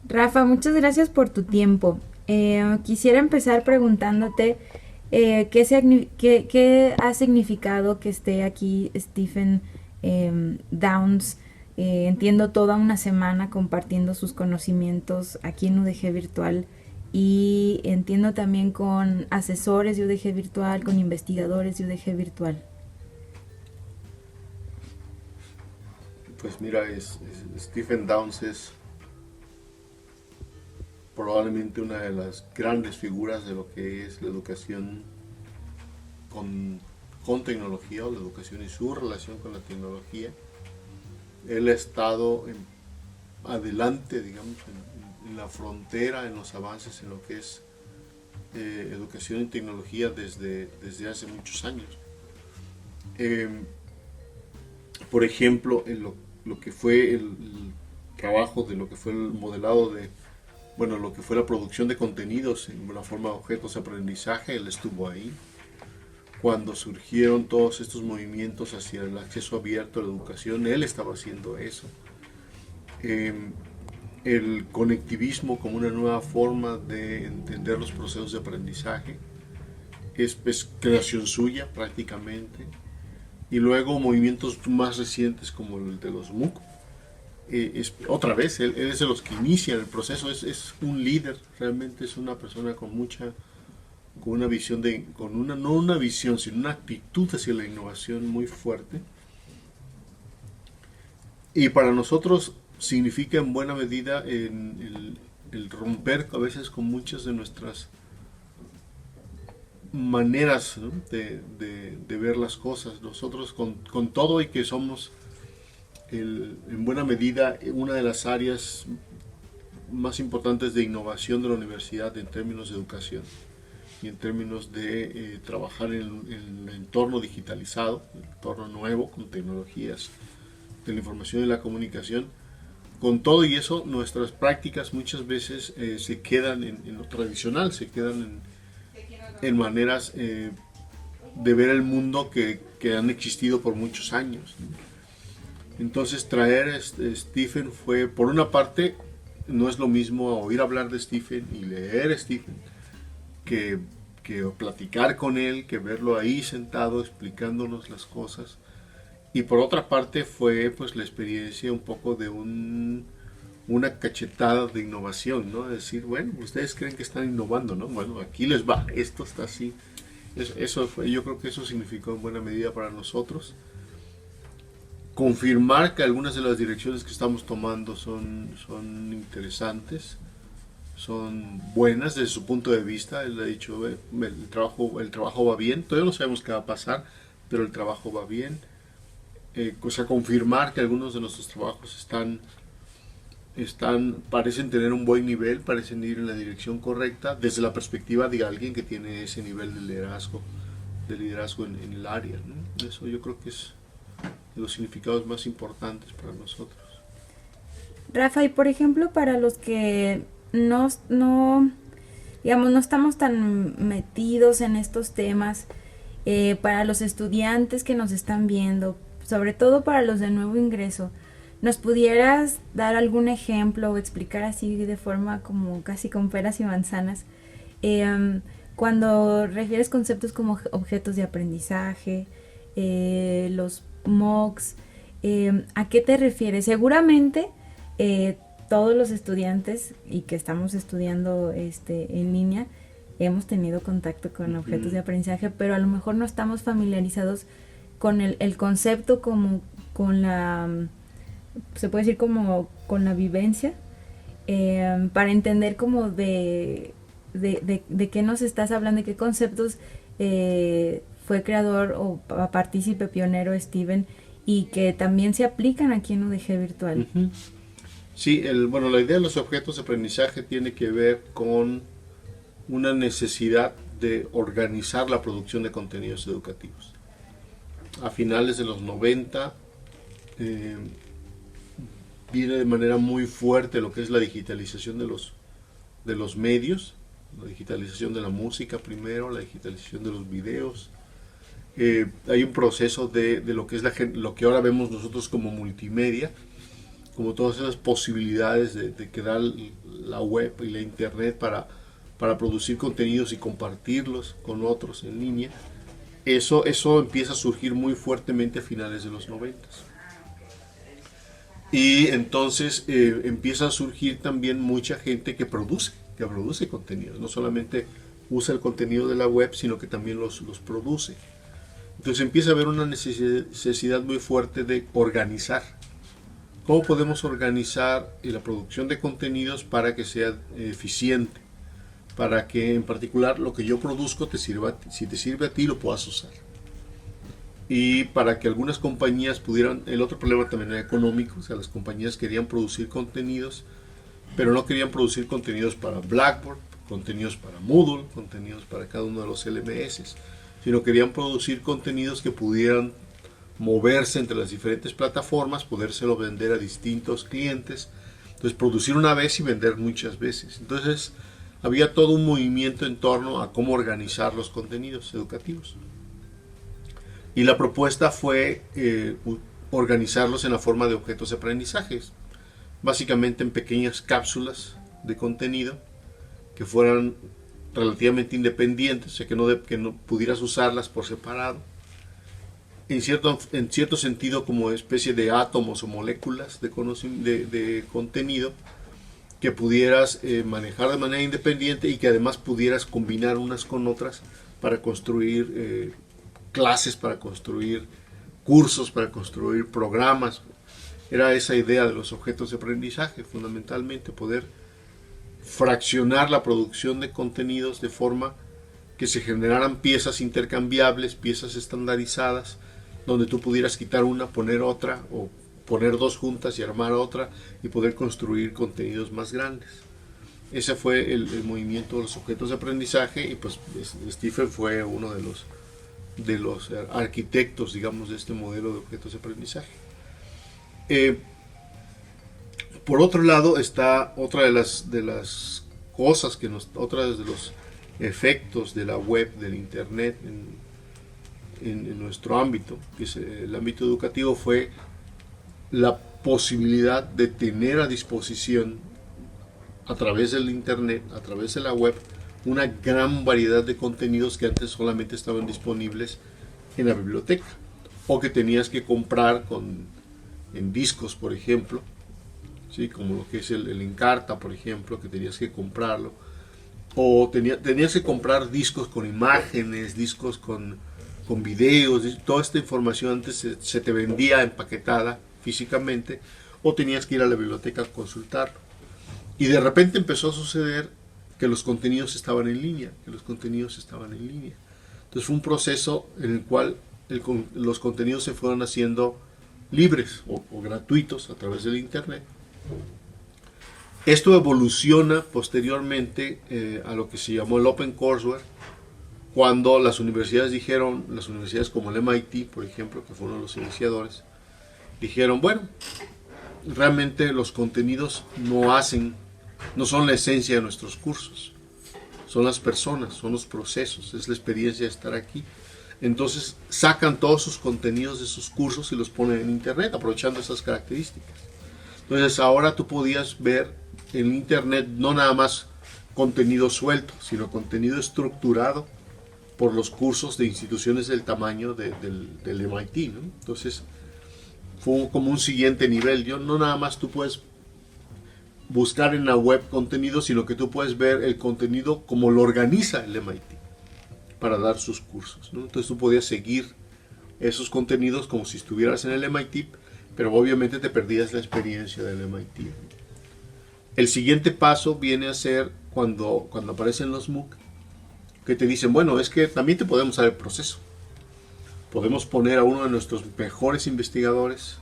Rafa, muchas gracias por tu tiempo. Quisiera empezar preguntándote qué ha significado que esté aquí Stephen Downs. Entiendo toda una semana compartiendo sus conocimientos aquí en UDG Virtual y entiendo también con asesores de UDG Virtual, con investigadores de UDG Virtual. Pues mira, Stephen Downes es probablemente una de las grandes figuras de lo que es la educación con, con tecnología, o la educación y su relación con la tecnología. Él ha estado adelante, digamos, en la frontera, en los avances en lo que es educación y tecnología desde hace muchos años. Eh, por ejemplo, lo que fue el trabajo de lo que fue el modelado de, bueno, lo que fue la producción de contenidos en la forma de objetos de aprendizaje, él estuvo ahí. Cuando surgieron todos estos movimientos hacia el acceso abierto a la educación, él estaba haciendo eso. Eh, el conectivismo como una nueva forma de entender los procesos de aprendizaje es creación suya prácticamente. Y luego movimientos más recientes como el de los MOOC. Otra vez, él es de los que inician el proceso, es un líder, realmente es una persona con una visión no una visión, sino una actitud hacia la innovación muy fuerte. Y para nosotros significa en buena medida el romper a veces con muchas de nuestras maneras, ¿no? de ver las cosas. Nosotros con todo y que somos en buena medida una de las áreas más importantes de innovación de la universidad en términos de educación y en términos de trabajar en el entorno digitalizado, el entorno nuevo con tecnologías de la información y la comunicación. Con todo y eso, nuestras prácticas muchas veces se quedan en lo tradicional, se quedan en maneras de ver el mundo que han existido por muchos años. Entonces traer a Stephen fue, por una parte, no es lo mismo oír hablar de Stephen y leer a Stephen que, que platicar con él, que verlo ahí sentado explicándonos las cosas. Y por otra parte fue pues la experiencia un poco de una cachetada de innovación, ¿no? Decir, bueno, ustedes creen que están innovando, ¿no? Bueno, aquí les va, esto está así. Eso fue, yo creo que eso significó en buena medida para nosotros confirmar que algunas de las direcciones que estamos tomando son interesantes, son buenas desde su punto de vista. Él ha dicho, el trabajo va bien, todavía no sabemos qué va a pasar, pero el trabajo va bien. O sea, confirmar que algunos de nuestros trabajos parecen tener un buen nivel, parecen ir en la dirección correcta desde la perspectiva de alguien que tiene ese nivel de liderazgo en el área, ¿no? Eso yo creo que es de los significados más importantes para nosotros. Rafa, y por ejemplo, para los que no, digamos, no estamos tan metidos en estos temas, para los estudiantes que nos están viendo, sobre todo para los de nuevo ingreso, ¿nos pudieras dar algún ejemplo o explicar así de forma como casi con peras y manzanas? Cuando refieres conceptos como objetos de aprendizaje, los MOOCs, ¿a qué te refieres? Seguramente todos los estudiantes y que estamos estudiando en línea hemos tenido contacto con objetos de aprendizaje, pero a lo mejor no estamos familiarizados con el concepto como con la, se puede decir como con la vivencia, para entender como de qué nos estás hablando, de qué conceptos fue creador o partícipe pionero Steven y que también se aplican aquí en UDG Virtual. Uh-huh. Sí, bueno, la idea de los objetos de aprendizaje tiene que ver con una necesidad de organizar la producción de contenidos educativos. A finales de los 90 eh, viene de manera muy fuerte lo que es la digitalización de los medios, la digitalización de la música primero, la digitalización de los videos. Hay un proceso de lo que es lo que ahora vemos nosotros como multimedia, como todas esas posibilidades de que da la web y la internet para producir contenidos y compartirlos con otros en línea, eso empieza a surgir muy fuertemente a finales de los 90. Y entonces empieza a surgir también mucha gente que produce contenidos. No solamente usa el contenido de la web, sino que también los produce. Entonces empieza a haber una necesidad muy fuerte de organizar. ¿Cómo podemos organizar la producción de contenidos para que sea eficiente? Para que en particular lo que yo produzco te sirva, si te sirve a ti, lo puedas usar. Y para que algunas compañías pudieran, el otro problema también era económico, o sea, las compañías querían producir contenidos, pero no querían producir contenidos para Blackboard, contenidos para Moodle, contenidos para cada uno de los LMS, sino querían producir contenidos que pudieran moverse entre las diferentes plataformas, podérselo vender a distintos clientes, entonces producir una vez y vender muchas veces. Entonces había todo un movimiento en torno a cómo organizar los contenidos educativos. Y la propuesta fue organizarlos en la forma de objetos de aprendizaje, básicamente en pequeñas cápsulas de contenido que fueran relativamente independientes, o sea, que no pudieras usarlas por separado. En cierto sentido, como especie de átomos o moléculas de contenido que pudieras manejar de manera independiente y que además pudieras combinar unas con otras para construir clases, para construir cursos, para construir programas. Era esa idea de los objetos de aprendizaje, fundamentalmente, poder fraccionar la producción de contenidos de forma que se generaran piezas intercambiables, piezas estandarizadas, donde tú pudieras quitar una, poner otra, o poner dos juntas y armar otra, y poder construir contenidos más grandes. Ese fue el movimiento de los objetos de aprendizaje, y pues Stephen fue uno de los arquitectos, digamos, de este modelo de objetos de aprendizaje. Por otro lado está otra de las cosas otra de los efectos de la web, del internet en nuestro ámbito, que es el ámbito educativo, fue la posibilidad de tener a disposición a través del internet, a través de la web, una gran variedad de contenidos que antes solamente estaban disponibles en la biblioteca o que tenías que comprar en discos, por ejemplo, ¿sí? Como lo que es el Encarta, por ejemplo, que tenías que comprarlo, o tenías que comprar discos con imágenes, discos con videos, toda esta información antes se te vendía empaquetada físicamente, o tenías que ir a la biblioteca a consultarlo. Y de repente empezó a suceder que los contenidos estaban en línea, Entonces fue un proceso en el cual los contenidos se fueron haciendo libres o gratuitos a través del internet. Esto evoluciona posteriormente a lo que se llamó el Open Courseware, cuando las universidades como el MIT, por ejemplo, que fue uno de los iniciadores, dijeron, bueno, realmente los contenidos no son la esencia de nuestros cursos, son las personas, son los procesos, es la experiencia de estar aquí. Entonces sacan todos sus contenidos de sus cursos y los ponen en internet, aprovechando esas características. Entonces ahora tú podías ver en internet no nada más contenido suelto, sino contenido estructurado por los cursos de instituciones del tamaño del MIT, ¿no? Entonces fue como un siguiente nivel. No nada más tú puedes buscar en la web contenido, sino que tú puedes ver el contenido como lo organiza el MIT para dar sus cursos, ¿no? Entonces tú podías seguir esos contenidos como si estuvieras en el MIT, pero obviamente te perdías la experiencia del MIT. El siguiente paso viene a ser cuando aparecen los MOOC, que te dicen, bueno, es que también te podemos dar el proceso. Podemos poner a uno de nuestros mejores investigadores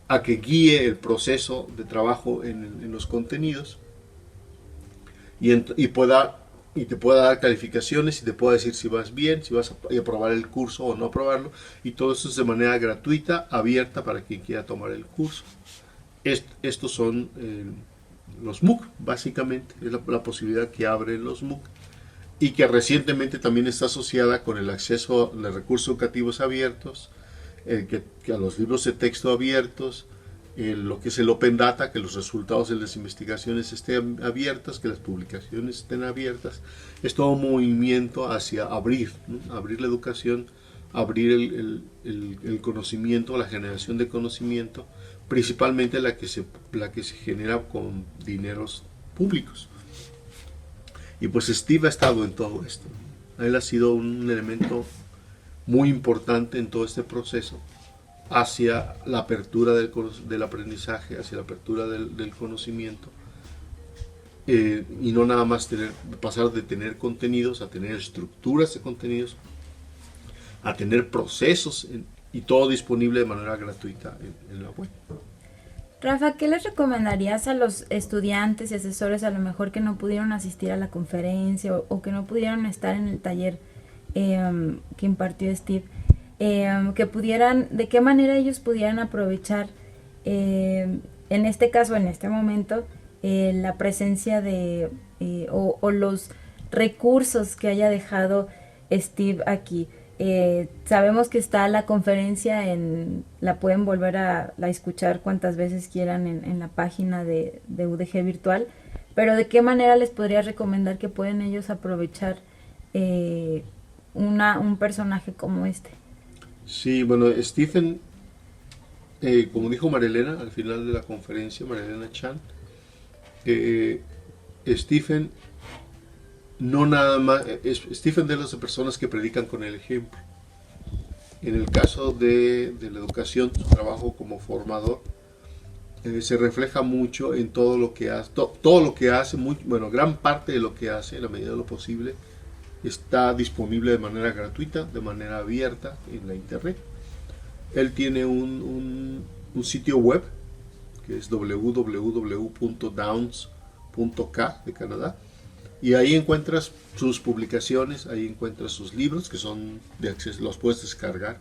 a que guíe el proceso de trabajo en los contenidos y te pueda dar calificaciones y te pueda decir si vas bien, si vas a aprobar el curso o no aprobarlo, y todo eso es de manera gratuita, abierta para quien quiera tomar el curso. Estos son los MOOC, básicamente, es la posibilidad que abren los MOOC, y que recientemente también está asociada con el acceso a los recursos educativos abiertos, a los libros de texto abiertos, lo que es el Open Data, que los resultados de las investigaciones estén abiertas, que las publicaciones estén abiertas. Es todo un movimiento hacia abrir, ¿no? Abrir la educación, abrir el conocimiento, la generación de conocimiento, principalmente la que se genera con dineros públicos. Y pues Steve ha estado en todo esto. Él ha sido un elemento muy importante en todo este proceso hacia la apertura del aprendizaje, hacia la apertura del conocimiento, y no nada más pasar de tener contenidos a tener estructuras de contenidos, a tener procesos, y todo disponible de manera gratuita en la web. Rafa, ¿qué les recomendarías a los estudiantes y asesores a lo mejor que no pudieron asistir a la conferencia o que no pudieron estar en el taller que impartió Steve? Que pudieran, de qué manera ellos pudieran aprovechar, en este caso, en este momento, la presencia de o los recursos que haya dejado Steve aquí. Sabemos que está la conferencia, la pueden volver a escuchar cuantas veces quieran en la página de UDG Virtual, pero ¿de qué manera les podría recomendar que pueden ellos aprovechar un personaje como este? Sí, bueno, Stephen, como dijo Marilena al final de la conferencia, Marilena Chan, Stephen no nada más, Stephen de las personas que predican con el ejemplo. En el caso de la educación, su trabajo como formador se refleja mucho en todo lo que hace, todo lo que hace, gran parte de lo que hace, en la medida de lo posible, está disponible de manera gratuita, de manera abierta en la internet. Él tiene un sitio web que es www.downs.k de Canadá, y ahí encuentras sus publicaciones, ahí encuentras sus libros que son de acceso, los puedes descargar.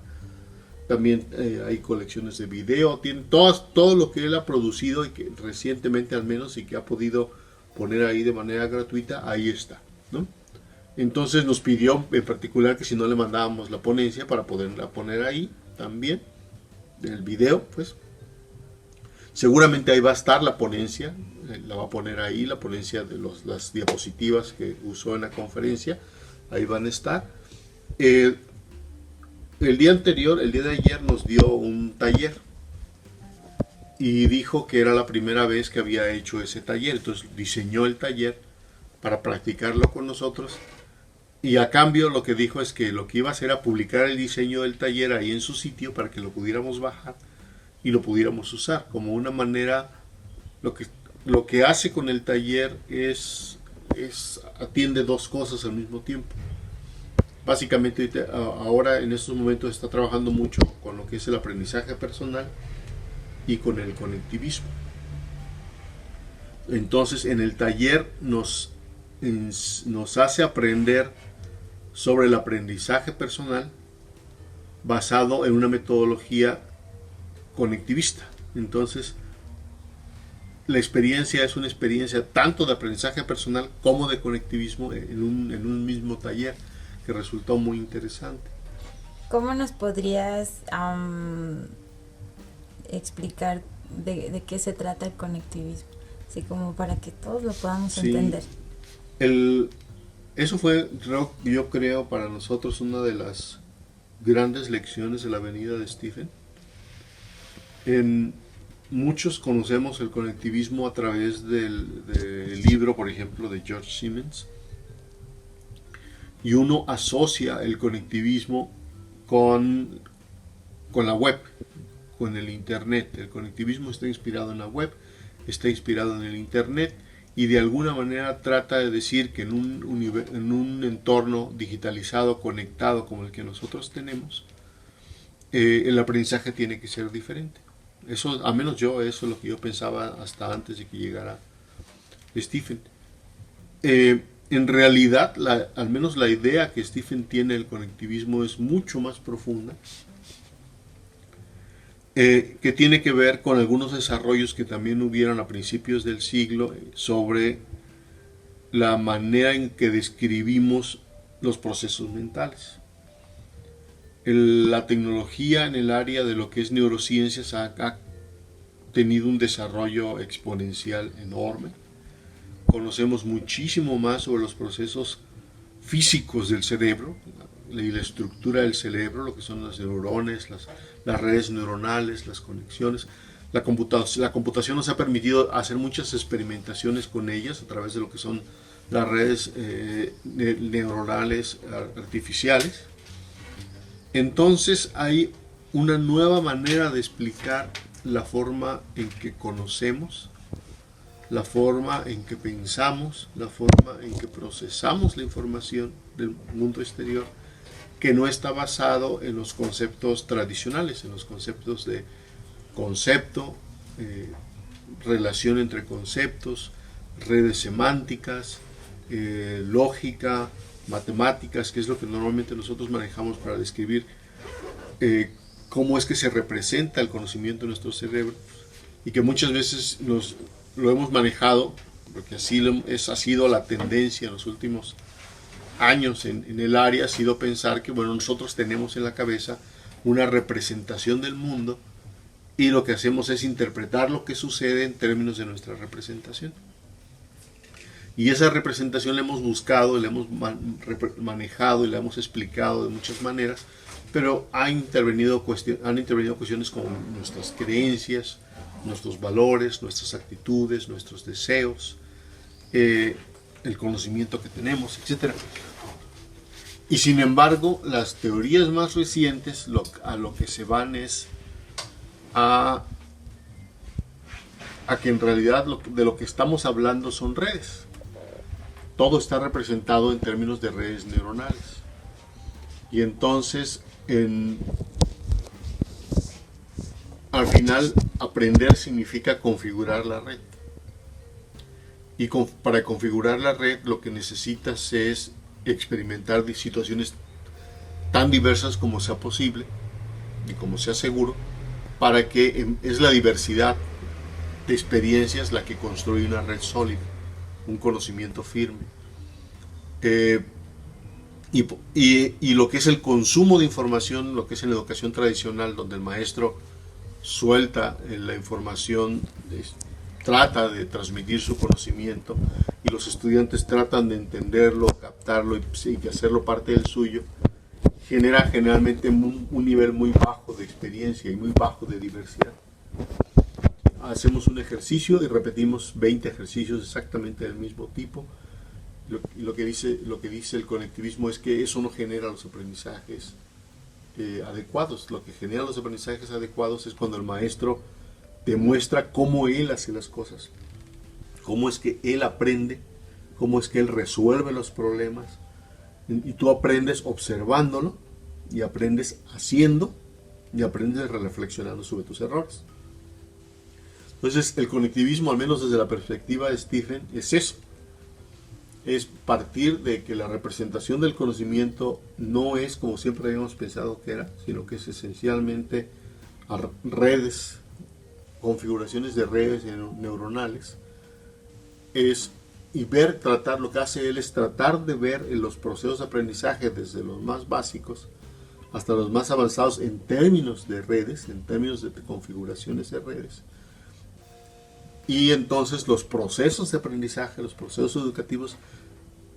También hay colecciones de video, tiene todo lo que él ha producido y que recientemente al menos y que ha podido poner ahí de manera gratuita, ahí está, ¿no? Entonces nos pidió en particular que si no le mandábamos la ponencia para poderla poner ahí también, el video, pues. Seguramente ahí va a estar la ponencia, la va a poner ahí, la ponencia de las diapositivas que usó en la conferencia, ahí van a estar. El día anterior, el día de ayer, nos dio un taller y dijo que era la primera vez que había hecho ese taller, entonces diseñó el taller para practicarlo con nosotros, y a cambio lo que dijo es que lo que iba a hacer era publicar el diseño del taller ahí en su sitio para que lo pudiéramos bajar y lo pudiéramos usar como una manera. Lo que hace con el taller es atiende dos cosas al mismo tiempo. Básicamente ahora en estos momentos está trabajando mucho con lo que es el aprendizaje personal y con el conectivismo. Entonces en el taller nos hace aprender sobre el aprendizaje personal basado en una metodología conectivista. Entonces la experiencia es una experiencia tanto de aprendizaje personal como de conectivismo en un mismo taller, que resultó muy interesante. ¿Cómo nos podrías explicar de qué se trata el conectivismo? Así como para que todos lo podamos entender. Eso fue, yo creo, para nosotros una de las grandes lecciones de la venida de Stephen. Muchos conocemos el conectivismo a través del libro, por ejemplo, de George Siemens, y uno asocia el conectivismo con la web, con el internet. El conectivismo está inspirado en la web, está inspirado en el internet, y de alguna manera trata de decir que en un entorno digitalizado, conectado como el que nosotros tenemos, el aprendizaje tiene que ser diferente. Eso, a menos eso es lo que yo pensaba hasta antes de que llegara Stephen. En realidad, al menos la idea que Stephen tiene del conectivismo es mucho más profunda, que tiene que ver con algunos desarrollos que también hubieron a principios del siglo sobre la manera en que describimos los procesos mentales. La tecnología en el área de lo que es neurociencias ha tenido un desarrollo exponencial enorme. Conocemos muchísimo más sobre los procesos físicos del cerebro y la estructura del cerebro, lo que son las neuronas, las redes neuronales, las conexiones. La computación nos ha permitido hacer muchas experimentaciones con ellas a través de lo que son las redes neuronales artificiales. Entonces hay una nueva manera de explicar la forma en que conocemos, la forma en que pensamos, la forma en que procesamos la información del mundo exterior, que no está basado en los conceptos tradicionales, en los conceptos de concepto, relación entre conceptos, redes semánticas, lógica, matemáticas, que es lo que normalmente nosotros manejamos para describir cómo es que se representa el conocimiento en nuestro cerebro, y que muchas veces lo hemos manejado, porque ha sido la tendencia en los últimos años en el área, ha sido pensar que bueno, nosotros tenemos en la cabeza una representación del mundo y lo que hacemos es interpretar lo que sucede en términos de nuestra representación. Y esa representación la hemos buscado, la hemos manejado y la hemos explicado de muchas maneras, pero han intervenido cuestiones como nuestras creencias, nuestros valores, nuestras actitudes, nuestros deseos, el conocimiento que tenemos, etc. Y sin embargo, las teorías más recientes a lo que se van es a que en realidad de lo que estamos hablando son redes. Todo está representado en términos de redes neuronales. Y entonces, al final, aprender significa configurar la red. Y para configurar la red, lo que necesitas es experimentar situaciones tan diversas como sea posible y como sea seguro, para que es la diversidad de experiencias la que construye una red sólida, un conocimiento firme. Y lo que es el consumo de información, lo que es en la educación tradicional, donde el maestro suelta la información, trata de transmitir su conocimiento y los estudiantes tratan de entenderlo, captarlo y hacerlo parte del suyo, genera generalmente un nivel muy bajo de experiencia y muy bajo de diversidad. Hacemos un ejercicio y repetimos 20 ejercicios exactamente del mismo tipo. Lo que dice el conectivismo es que eso no genera los aprendizajes adecuados. Lo que genera los aprendizajes adecuados es cuando el maestro demuestra cómo él hace las cosas, cómo es que él aprende, cómo es que él resuelve los problemas, y tú aprendes observándolo, y aprendes haciendo, y aprendes reflexionando sobre tus errores. Entonces el conectivismo, al menos desde la perspectiva de Stephen, es eso. Es partir de que la representación del conocimiento no es como siempre habíamos pensado que era, sino que es esencialmente redes, configuraciones de redes neuronales. Lo que hace él es tratar de ver en los procesos de aprendizaje desde los más básicos hasta los más avanzados en términos de redes, en términos de configuraciones de redes. Y entonces los procesos de aprendizaje, los procesos educativos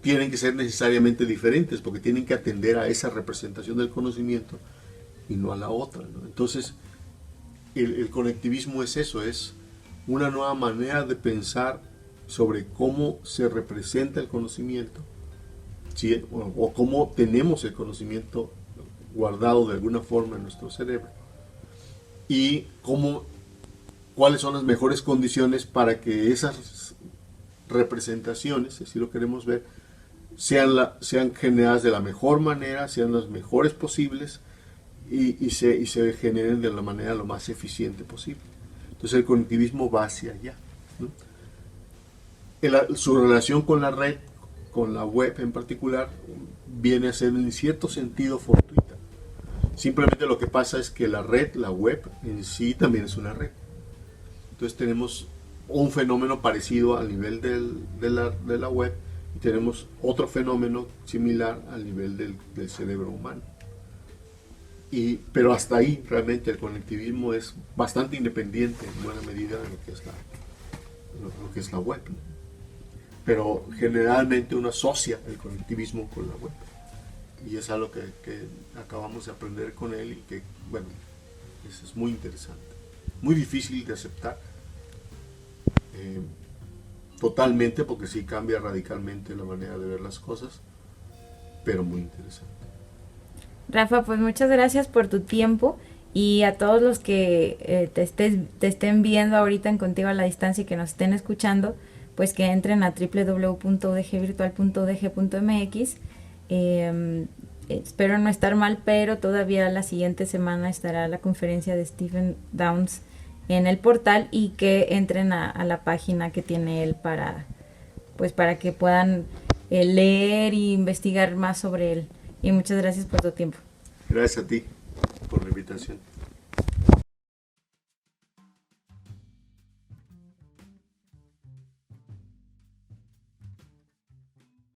tienen que ser necesariamente diferentes porque tienen que atender a esa representación del conocimiento y no a la otra, ¿no? Entonces el conectivismo es eso, es una nueva manera de pensar sobre cómo se representa el conocimiento, ¿sí? o cómo tenemos el conocimiento guardado de alguna forma en nuestro cerebro, y cuáles son las mejores condiciones para que esas representaciones, si lo queremos ver, sean generadas de la mejor manera, sean las mejores posibles y se generen de la manera lo más eficiente posible. Entonces el cognitivismo va hacia allá, ¿no? Su relación con la red, con la web en particular, viene a ser en cierto sentido fortuita. Simplemente lo que pasa es que la web en sí también es una red. Entonces tenemos un fenómeno parecido al nivel de la web, y tenemos otro fenómeno similar al nivel del cerebro humano. pero hasta ahí realmente el conectivismo es bastante independiente en buena medida de lo que es la web, ¿no? Pero generalmente uno asocia el conectivismo con la web. Y es algo que acabamos de aprender con él y que, bueno, es muy interesante. Muy difícil de aceptar. Totalmente, porque sí cambia radicalmente la manera de ver las cosas, pero muy interesante. Rafa, pues muchas gracias por tu tiempo y a todos los que te estén viendo ahorita en Contigo a la Distancia y que nos estén escuchando, pues que entren a www.udgvirtual.udg.mx. Espero no estar mal, pero todavía la siguiente semana estará la conferencia de Stephen Downes en el portal y que entren a la página que tiene él para que puedan leer e investigar más sobre él. Y muchas gracias por tu tiempo. Gracias a ti por la invitación.